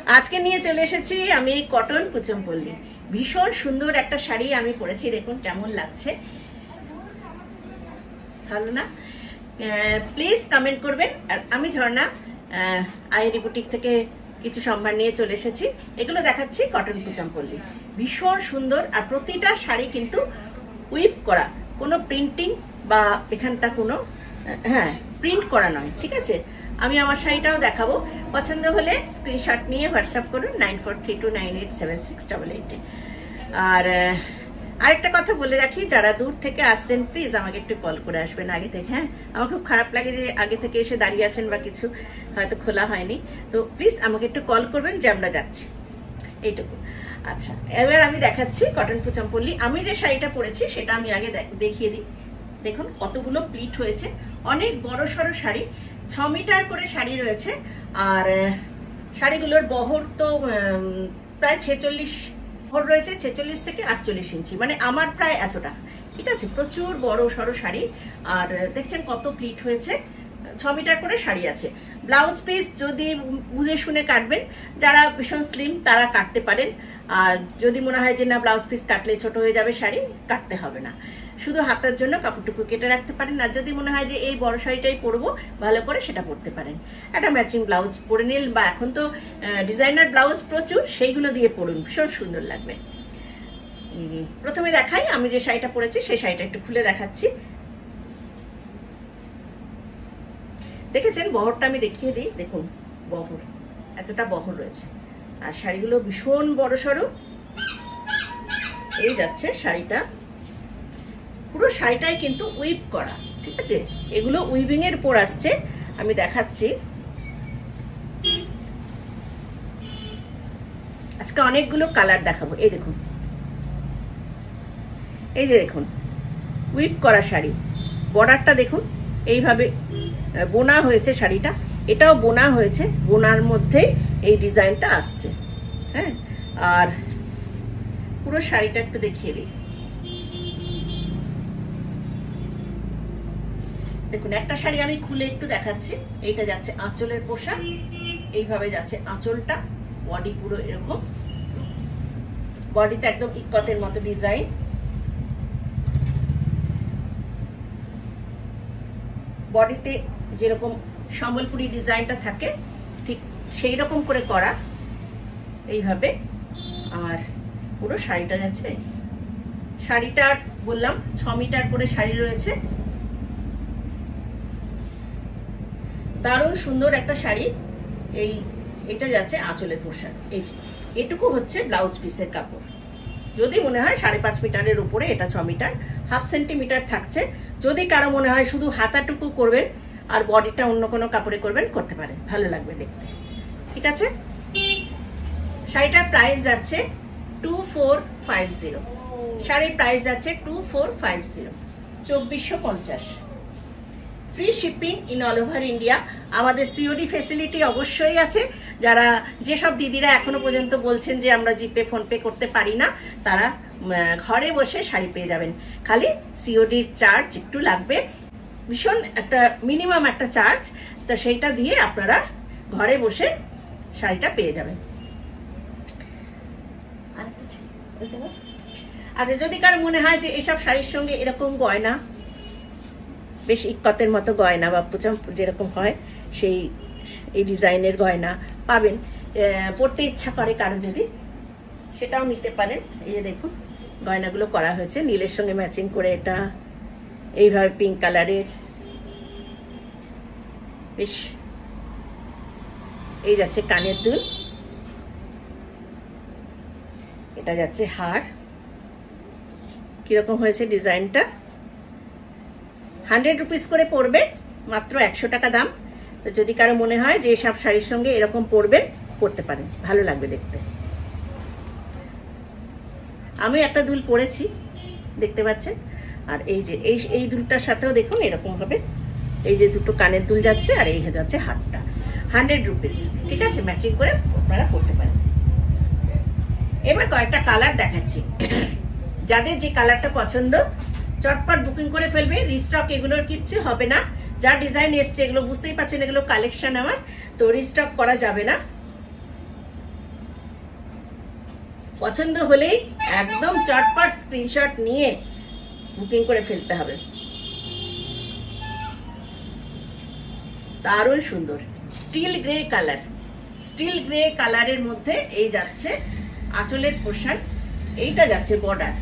আজকে নিয়ে চলে এসেছি আমি কটন পুচমপল্লী। ভীষণ সুন্দর একটা শাড়ি আমি পরেছি, দেখুন কেমন লাগছে, ভালো না? প্লিজ কমেন্ট করবেন। আর আমি ঝর্ণা আইরি বুটিক থেকে কিছু সম্মান নিয়ে চলে এসেছি। এগুলো দেখাচ্ছি কটন পুচমপল্লী, ভীষণ সুন্দর। আর প্রতিটা শাড়ি কিন্তু উইপ করা, কোনো প্রিন্টিং বা এখানটা কোনো প্রিন্ট করা নয়, ঠিক আছে? আমি আমার শাড়িটাও দেখাবো, পছন্দ হলে স্ক্রিনশট নিয়ে হোয়াটসঅ্যাপ করুন 9432987688। আর আরেকটা কথা বলে রাখি, যারা দূর থেকে আসছেন প্লিজ আমাকে একটু কল করে আসবেন আগে থেকে। হ্যাঁ, আমার খুব খারাপ লাগে যে আগে থেকে এসে দাঁড়িয়ে আছেন বা কিছু হয়তো খোলা হয়নি, তো প্লিজ আমাকে একটু কল করবেন যে আমরা যাচ্ছি, এইটুকু। আচ্ছা, এবার আমি দেখাচ্ছি কটন পুচমপল্লী। আমি যে শাড়িটা পরেছি সেটা আমি আগে দেখিয়ে দিই। দেখুন কতগুলো প্লিট হয়েছে, অনেক বড় সড়ো শাড়ি, 6 মিটার করে শাড়ি রয়েছে। আর শাড়িগুলোর বহর তো প্রায় 46 বহর রয়েছে, 46 থেকে 48 ইঞ্চি, মানে আমার প্রায় এতটা, ঠিক আছে? প্রচুর বড় সড়ো শাড়ি। আর দেখছেন কত প্লিট হয়েছে, 6 মিটার করে শাড়ি আছে। ব্লাউজ পিস যদি বুঝে শুনে কাটবেন, যারা ভীষণ স্লিম তারা কাটতে পারেন। আর যদি মনে হয় যে না ব্লাউজ পিস কাটলে ছোট হয়ে যাবে শাড়ি, কাটতে হবে না, শুধু হাতার জন্য কাপড়টুকু কেটে রাখতে পারেন। আর যদি মনে হয় যে এই বড় শাড়িটাই পরবো ভালো করে, সেটা পরতে পারেন। একটা ম্যাচিং ব্লাউজ পরে নিন, বা এখন তো ডিজাইনার ব্লাউজ প্রচুর, সেইগুলো দিয়ে পরুন, ভীষণ সুন্দর লাগবে। প্রথমে দেখাই আমি যে শাড়িটা পরেছি, সেই শাড়িটা একটু খুলে দেখাচ্ছি। দেখেছেন বহরটা আমি দেখিয়ে দিই, দেখুন বহর এতটা বহর রয়েছে। আর শাড়িগুলো ভীষণ বড় সড়ো, এই যাচ্ছে শাড়িটা, পুরো শাড়িটাই কিন্তু উইপ করা, ঠিক আছে? এগুলো উইভিং এর উপর আসছে, আমি দেখাচ্ছি। আজকে অনেকগুলো কালার দেখাবো। এই দেখুন, এই যে দেখুন উইপ করা শাড়ি, বর্ডারটা দেখুন এইভাবে বোনা হয়েছে শাড়িটা, এটাও বোনা হয়েছে, বোনার মধ্যে এই ডিজাইনটা আসছে। হ্যাঁ, আর পুরো শাড়িটা একটু দেখিয়ে দিই। দেখুন একটা শাড়ি আমি খুলে একটু দেখাচ্ছি। এইটা যাচ্ছে আঁচলের পোশাক, এইভাবে যাচ্ছে আঁচলটা, বডি পুরো এরকম, বডিতে একদম ইক্কতের মতো ডিজাইন, বডিতে যেরকম সম্বলপুরি ডিজাইনটা থাকে ঠিক সেই রকম করে করা এইভাবে। আর পুরো শাড়িটা যাচ্ছে, শাড়িটার বললাম 6 মিটার করে শাড়ি রয়েছে, দারুণ সুন্দর একটা শাড়ি। এটা যাচ্ছে আঁচলের পোশাক, এই যে এটুকু হচ্ছে ব্লাউজ পিসের কাপড়। যদি মনে হয় 5.5 মিটারের উপরে, এটা 6 মিটার, 1/2 সেন্টিমিটার থাকছে। যদি কারো মনে হয় শুধু হাতাটুকু করবেন আর বডিটা অন্য কোনো কাপড়ে করবেন, করতে পারেন, ভালো লাগবে দেখতে, ঠিক আছে? শাড়িটার প্রাইস যাচ্ছে 2450, শাড়ির প্রাইস যাচ্ছে 2450, 2450। Free shipping in all over India. আমাদের সিওডি ফেসিলিটি অবশ্যই আছে। যারা যেসব দিদিরা এখনো পর্যন্ত বলছেন যে আমরা জিপে ফোনপে করতে পারি না, তারা ঘরে বসে শাড়ি পেয়ে যাবেন। খালি সিওডির চার্জ একটু লাগবে, ভীষণ একটা মিনিমাম একটা চার্জ, তো সেইটা দিয়ে আপনারা ঘরে বসে শাড়িটা পেয়ে যাবেন। আচ্ছা, যদি কারো মনে হয় যে এসব শাড়ির সঙ্গে এরকম গয়না, বেশ ইক্কতের মতো গয়না বা পুচম যেরকম হয় সেই এই ডিজাইনের গয়না পাবেন, পড়তে ইচ্ছা করে কারো যদি, সেটাও নিতে পারেন। এই যে দেখুন গয়নাগুলো করা হয়েছে নীলের সঙ্গে ম্যাচিং করে, এটা এইভাবে পিঙ্ক কালারের, বেশ। এই যাচ্ছে কানের দুল, এটা যাচ্ছে হার, কিরকম হয়েছে ডিজাইনটা। 100 রুপিস করে পড়বে, মাত্র 100 টাকা দাম। তো যদি কারো মনে হয় যে সব শাড়ির সঙ্গে এরকম পরবেন, পরতে পারেন, ভালো লাগবে দেখতে। আমি একটা দুল পরেছি, দেখতে পাচ্ছেন। আর এই যে এই দুলটার সাথেও দেখুন এরকম হবে, এই যে দুটো কানের দুল যাচ্ছে, আর এই যাচ্ছে হারটা, 100 রুপিস, ঠিক আছে? ম্যাচিং করে আপনারা পরতে পারেন। এবার কয়েকটা কালার দেখাচ্ছি, যাদের যে কালারটা পছন্দ চটপট বুকিং করে ফেলবে, রিস্টক এগুলোর কিচ্ছু হবে না। যা ডিজাইন এসছে এগুলো বুঝতেই পারছেন, এগুলো কালেকশন আমার, তো রিস্টক করা যাবে না। পছন্দ হলেই একদম চটপট স্ক্রিনশট নিয়ে বুকিং করে ফেলতে হবে। দারুণ সুন্দর still grey colour, still grey কালারের মধ্যে এই যাচ্ছে আঁচলের পোর্শন, এইটা যাচ্ছে বর্ডার,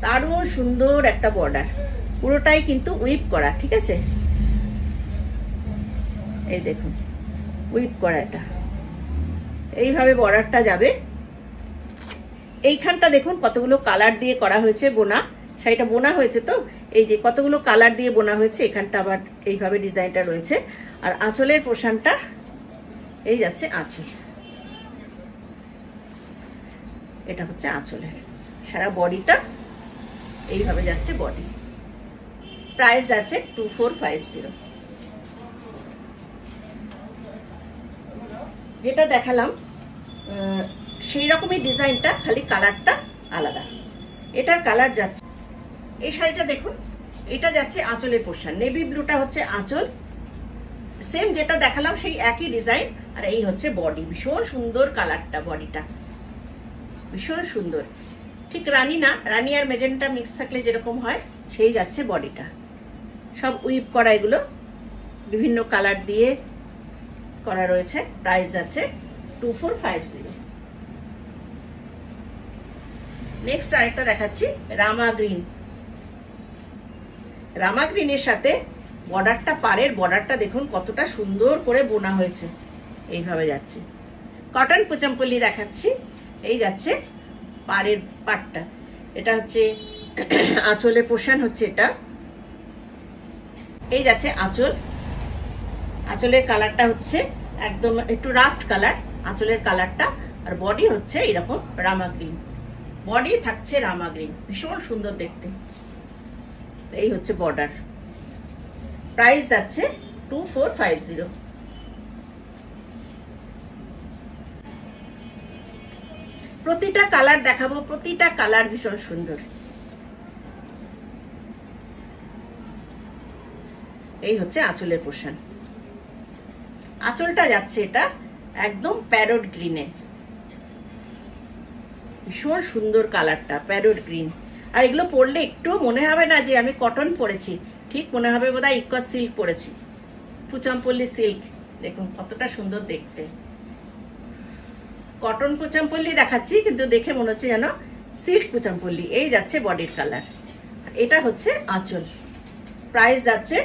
দারুণ সুন্দর একটা বর্ডার, পুরোটাই কিন্তু উইপ করা, ঠিক আছে? এই দেখুন উইপ করা, এটা এইভাবে বর্ডারটা যাবে। এইখানটা দেখুন কতগুলো কালার দিয়ে করা হয়েছে বোনা, শাড়িটা বোনা হয়েছে তো, এই যে কতগুলো কালার দিয়ে বোনা হয়েছে, এখানটা আবার এইভাবে ডিজাইনটা রয়েছে। আর আঁচলের পোর্শনটা এই যাচ্ছে আঁচল, এটা হচ্ছে আঁচলের, সারা বডিটা এইভাবে যাচ্ছে বডি। প্রাইস আছে 2450। যেটা দেখালাম সেই রকমই ডিজাইনটা, খালি কালারটা আলাদা। এটার কালার যাচ্ছে, এই শাড়িটা দেখুন, এটা যাচ্ছে আঁচলের পোর্শন, নেভি ব্লুটা হচ্ছে আঁচল, সেম যেটা দেখালাম সেই একই ডিজাইন। আর এই হচ্ছে বডি, ভীষণ সুন্দর কালারটা, বডিটা ভীষণ সুন্দর, ঠিক রানী না, রানী আর মেজেন্টা মিক্স থাকলে যেরকম হয় সেই যাচ্ছে বডিটা। সব উইপ করা, এগুলো বিভিন্ন কালার দিয়ে করা রয়েছে। প্রাইস আছে 2450। নেক্সট আরেকটা দেখাচ্ছি রামা গ্রিন। রামা গ্রিনের সাথে বর্ডারটা, পাড়ের বর্ডারটা দেখুন কতটা সুন্দর করে বোনা হয়েছে, এইভাবে যাচ্ছে। কটন পুচামপল্লি দেখাচ্ছি, এই যাচ্ছে পাড়ের পাটটা, এটা হচ্ছে আঁচলের পোর্শন হচ্ছে এটা, এই যাচ্ছে আঁচল। আঁচলের কালারটা হচ্ছে একদম একটু রাস্ট কালার আঁচলের কালারটা, আর বডি হচ্ছে এরকম রামা গ্রিন, বডি থাকছে রামা গ্রিন, ভীষণ সুন্দর দেখতে। এই হচ্ছে বর্ডার। প্রাইস যাচ্ছে 2450। প্রতিটা কালার দেখাবো, প্রতিটা কালার ভীষণ সুন্দর। এই হচ্ছে আঁচলের পোর্শন, আঁচলটা যাচ্ছে এটা একদম প্যারট গ্রিনে, ভীষণ সুন্দর কালারটা, প্যারট গ্রিন। আর এগুলো পরলে একটু মনে হবে না যে আমি কটন পরেছি, ঠিক মনে হবে বোধহয় ইকোয়াস সিল্ক পরেছি, পুচামপল্লি সিল্ক। দেখুন কতটা সুন্দর দেখতে, কটন পুচামপল্লি দেখাচ্ছি কিন্তু দেখে মনে হচ্ছে যেন সিল্ক পুচামপল্লি। এই যাচ্ছে বডির কালার, এটা হচ্ছে আঁচল। প্রাইস যাচ্ছে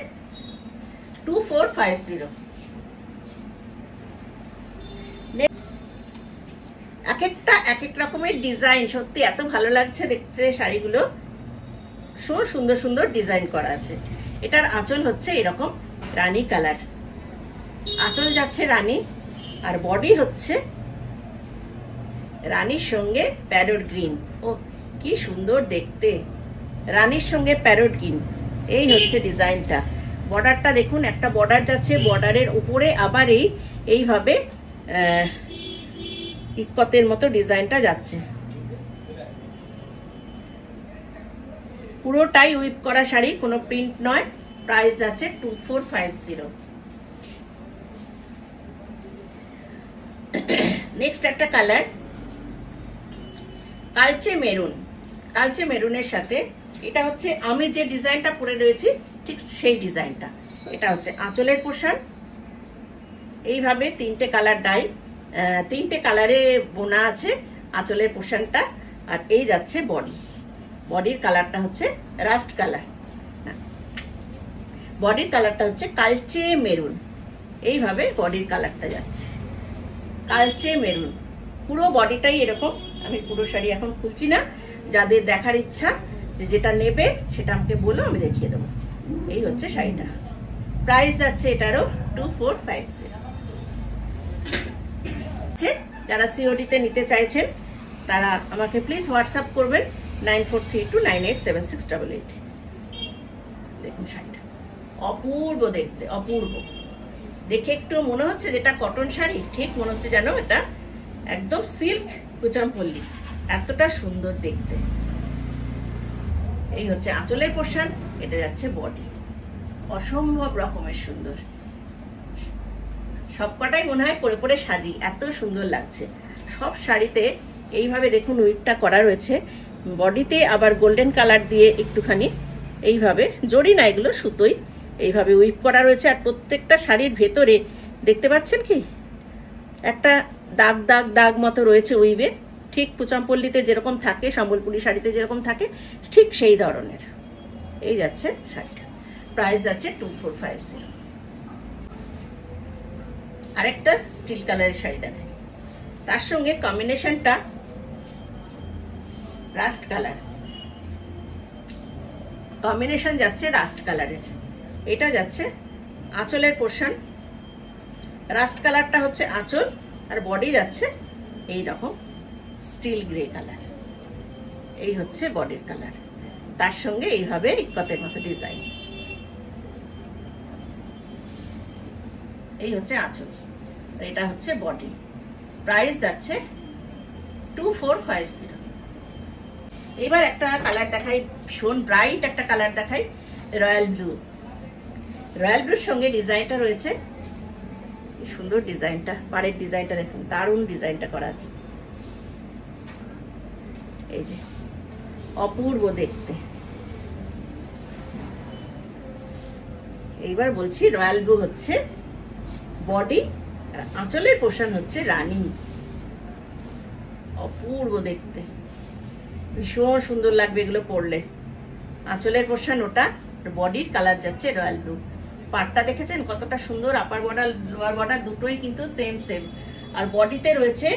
2450। এক একটা এক এক রকমের ডিজাইন, সত্যি এত ভালো লাগছে দেখতে শাড়িগুলো, সুন্দর সুন্দর ডিজাইন করা আছে। এটার আঁচল হচ্ছে এরকম রানী কালার, আঁচল যাচ্ছে রানী, আর বডি হচ্ছে রানীর সঙ্গে প্যারট গ্রিন। ও কি সুন্দর দেখতে, রানীর সঙ্গে প্যারট গ্রিন, এই হচ্ছে ডিজাইনটা। বর্ডারটা দেখুন, একটা বর্ডার যাচ্ছে, বর্ডারের উপরে আবার এইভাবে ইক্কতের মতো ডিজাইনটা যাচ্ছে, পুরোটাই উইপ করা শাড়ি, কোনো প্রিন্ট নয়। প্রাইস যাচ্ছে 2450। নেক্সট একটা কালার কালচে মেরুন, কালচে মেরুনের সাথে এটা হচ্ছে আমি যে ডিজাইনটা পরে রয়েছি ঠিক সেই ডিজাইনটা। এটা হচ্ছে আঁচলের পোর্শন, এইভাবে তিনটে কালার ডাই, তিনটে কালারে বোনা আছে আঁচলের পোর্শনটা। আর এই যাচ্ছে বডি, বডির কালারটা হচ্ছে রাস্ট কালার, বডির কালারটা হচ্ছে কালচে মেরুন, এইভাবে বডির কালারটা যাচ্ছে কালচে মেরুন। পুরো বডিটাই এরকম, আমি পুরো শাড়ি এখন খুলছি না, যাদের দেখার ইচ্ছা যে যেটা নেবে সেটা আমাকে বলো, আমি দেখিয়ে দেবো। এই হচ্ছে শাড়িটা, প্রাইস যাচ্ছে এটারও 2450। যারা সিওডিতে নিতে চাইছেন তারা আমাকে প্লিজ হোয়াটসঅ্যাপ করবেন 9432987688। দেখুন শাড়িটা অপূর্ব দেখতে, অপূর্ব দেখে একটু মনে হচ্ছে যেটা কটন শাড়ি, ঠিক মনে হচ্ছে যেন এটা একদম সিল্ক কুচামপল্লি, এতটা সুন্দর দেখতে। এই হচ্ছে আঁচলের পোর্শন, এটা যাচ্ছে বডি, অসম্ভব রকমের সুন্দর। সবকটাই মনে হয় পরে পরে সাজি, এত সুন্দর লাগছে। সব শাড়িতে এইভাবে দেখুন উইপটা করা রয়েছে, বডিতে আবার গোল্ডেন কালার দিয়ে একটুখানি এইভাবে, জড়ি না এগুলো সুতোই, এইভাবে উইপ করা রয়েছে। আর প্রত্যেকটা শাড়ির ভেতরে দেখতে পাচ্ছেন কি একটা দাগ দাগ দাগ মতো রয়েছে উইবে, ঠিক পুচামপল্লিতে যেরকম থাকে, সম্বলপুরি শাড়িতে যেরকম থাকে ঠিক সেই ধরনের। এই যাচ্ছে শাড়িটা, প্রাইস যাচ্ছে 2450। আরেকটা স্টিল কালারের শাড়ি দেখাই, তার সঙ্গে কম্বিনেশনটা রাস্ট কালার, কম্বিনেশন যাচ্ছে রাস্ট কালারের। এটা যাচ্ছে আঁচলের পোর্শন, রাস্ট কালারটা হচ্ছে আঁচল, আর বডি যাচ্ছে এই রকম স্টিল গ্রে কালার। এই হচ্ছে বডির কালার, তার সঙ্গে এইভাবে ইক্কতের মতো ডিজাইন। এই হচ্ছে আঁচল, এটা হচ্ছে বডি। প্রাইস যাচ্ছে 2450। এবার একটা কালার দেখাই, ভীষণ ব্রাইট একটা কালার দেখাই, রয়্যাল ব্লু। রয়্যাল ব্লুর সঙ্গে ডিজাইনটা রয়েছে, সুন্দর ডিজাইনটা, পাড়ের ডিজাইনটা দেখুন, দারুণ ডিজাইনটা করা আছে। এই যে অপূর্ব দেখতে। এইবার বলছি রয়্যাল ব্লু হচ্ছে বডি, আর আঁচলের পোর্শন হচ্ছে রানী। অপূর্ব দেখতে, ভীষণ সুন্দর লাগবে এগুলো পরলে। আঁচলের পোর্শন ওটা, বডির কালার যাচ্ছে রয়্যাল ব্লু। পাটটা দেখেছেন কতটা সুন্দর, আপার বর্ডার লোয়ার বর্ডার দুটোই কিন্তু সেম সেম। আর বডিতে রয়েছে,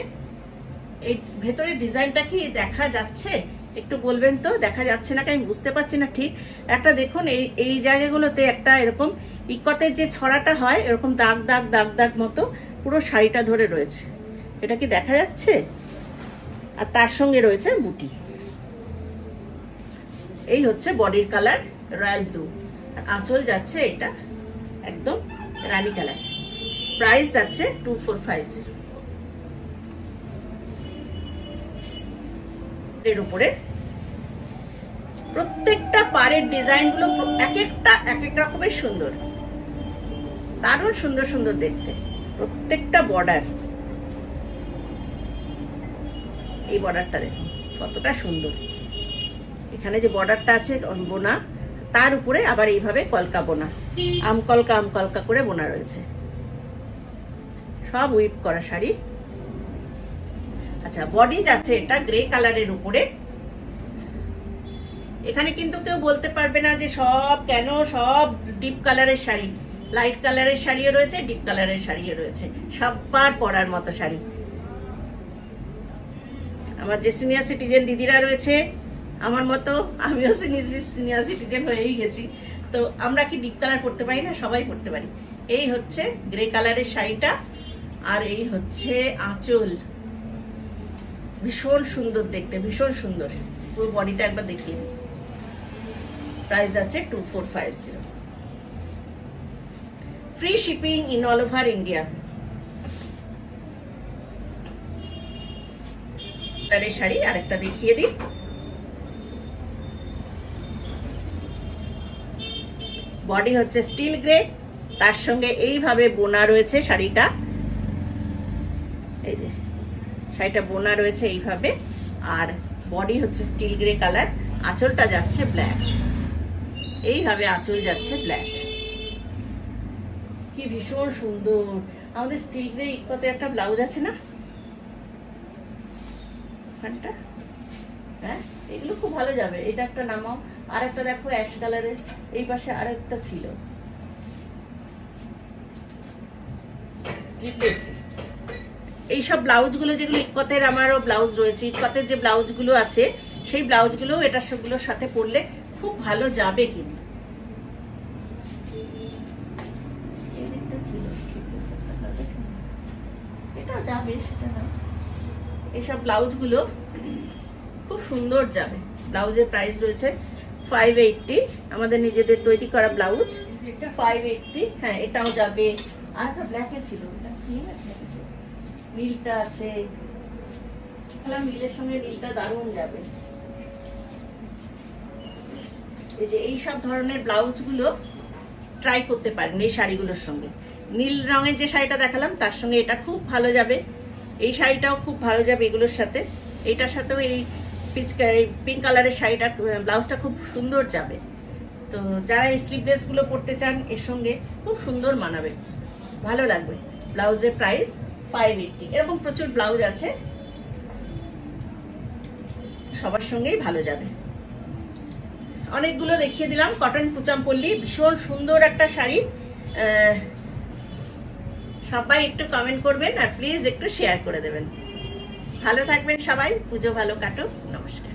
এই ভেতরের ডিজাইনটা কি দেখা যাচ্ছে একটু বলবেন তো? দেখা যাচ্ছে না, আমি বুঝতে পারছি না ঠিক। একটা দেখুন এই জায়গাগুলোতে একটা এরকম ইক্কতের যে ছড়াটা হয় এরকম দাগ দাগ দাগ দাগ মতো পুরো শাড়িটা ধরে রয়েছে, এটা কি দেখা যাচ্ছে? আর তার সঙ্গে রয়েছে বুটি। এই হচ্ছে বডির কালার রয়্যাল ব্লু, আর আঁচল যাচ্ছে এটা একদম রানী কালার। প্রাইস যাচ্ছে 2450। এর উপরে প্রত্যেকটা পাড়ের ডিজাইন গুলো এক একটা এক এক রকমের সুন্দর, দারুণ সুন্দর সুন্দর দেখতে। প্রত্যেকটা বর্ডার, এই বর্ডারটা দেখুন কতটা সুন্দর। এখানে যে বর্ডারটা আছে বোনা, তার উপরে আবার এইভাবে কলকা বোনা, আমকলকা আমকলকা করে বোনা রয়েছে, সব উইপ করা শাড়ি। আচ্ছা, বডি যাচ্ছে এটা গ্রে কালারের উপরে। এখানে কিন্তু কেউ বলতে পারবে না যে সব কেন, সব ডিপ কালারের শাড়ি, লাইট কালারের শাড়িও রয়েছে, ডিপ কালারের শাড়িও রয়েছে, সবার পরার মতো শাড়ি। আমার যে সিনিয়র সিটিজেন দিদিরা রয়েছে আমার মতো, আমিও সিনিয়র সিটিজেন হয়েই গেছি, তো আমরা কি ডিপ কালার পরতে পারি না? সবাই পরতে পারি। এই হচ্ছে গ্রে কালারের শাড়িটা, আর এই হচ্ছে আঁচল, ভীষণ সুন্দর দেখতে, ভীষণ সুন্দর। পুরো বডিটা একবার দেখিয়ে দিই। প্রাইস আছে 2450। Free shipping in all over India. Sari আরেকটা দেখিয়ে দিই। বডি হচ্ছে স্টিল গ্রে, তার সঙ্গে এইভাবে বোনা রয়েছে শাড়িটা। এই যে শাড়িটা বোনা রয়েছে এইভাবে, আর বডি হচ্ছে স্টিল গ্রে কালার, আঁচলটা যাচ্ছে ব্ল্যাক। এইভাবে আঁচল যাচ্ছে ব্ল্যাক, কি ভীষণ সুন্দর। আমাদের স্টিল গ্রে ইকোতে একটা ব্লাউজ আছে না, হ্যাঁ এগুলো খুব ভালো যাবে। এটা একটা নামাও, আর একটা দেখো অ্যাশ কালারের, এই পাশে আরেকটা ছিল স্লিভলেস। এইসব ব্লাউজগুলো যেগুলো ইকোতের, আমারও ব্লাউজ রয়েছে, ইকোতের যে ব্লাউজগুলো আছে সেই ব্লাউজগুলো এটা সবগুলোর সাথে পরলে খুব ভালো যাবে। কিন্তু এটা যাবে সেটা না, এইসব ব্লাউজগুলো খুব সুন্দর যাবে। ব্লাউজের প্রাইস রয়েছে 580, আমাদের নিজেদের তৈরি করা ব্লাউজ 580। হ্যাঁ এটাও যাবে। আর একটা ব্ল্যাকে ছিল, নীলটা আছে, নীলের সঙ্গে নীলটা দারুণ যাবে। এই যে এইসব ধরনের ব্লাউজগুলো ট্রাই করতে পারেন এই শাড়িগুলোর সঙ্গে। নীল রঙের যে শাড়িটা দেখালাম তার সঙ্গে এটা খুব ভালো যাবে, এই শাড়িটাও খুব ভালো যাবে এগুলোর সাথে। এইটার সাথেও এই পিঙ্ক কালারের শাড়িটা ব্লাউজটা খুব সুন্দর যাবে। তো যারা এই স্লিভলেস গুলো পরতে চান এর সঙ্গে খুব সুন্দর মানাবে, ভালো লাগবে। ব্লাউজের প্রাইস 580। এরকম প্রচুর ব্লাউজ আছে, সবার সঙ্গেই ভালো যাবে। অনেকগুলো দেখিয়ে দিলাম। কটন পুচামপল্লী, ভীষণ সুন্দর একটা শাড়ি। সবাই একটু কমেন্ট করবেন আর প্লিজ একটু শেয়ার করে দেবেন। ভালো থাকবেন সবাই, পুজো ভালো কাটুক। নমস্কার।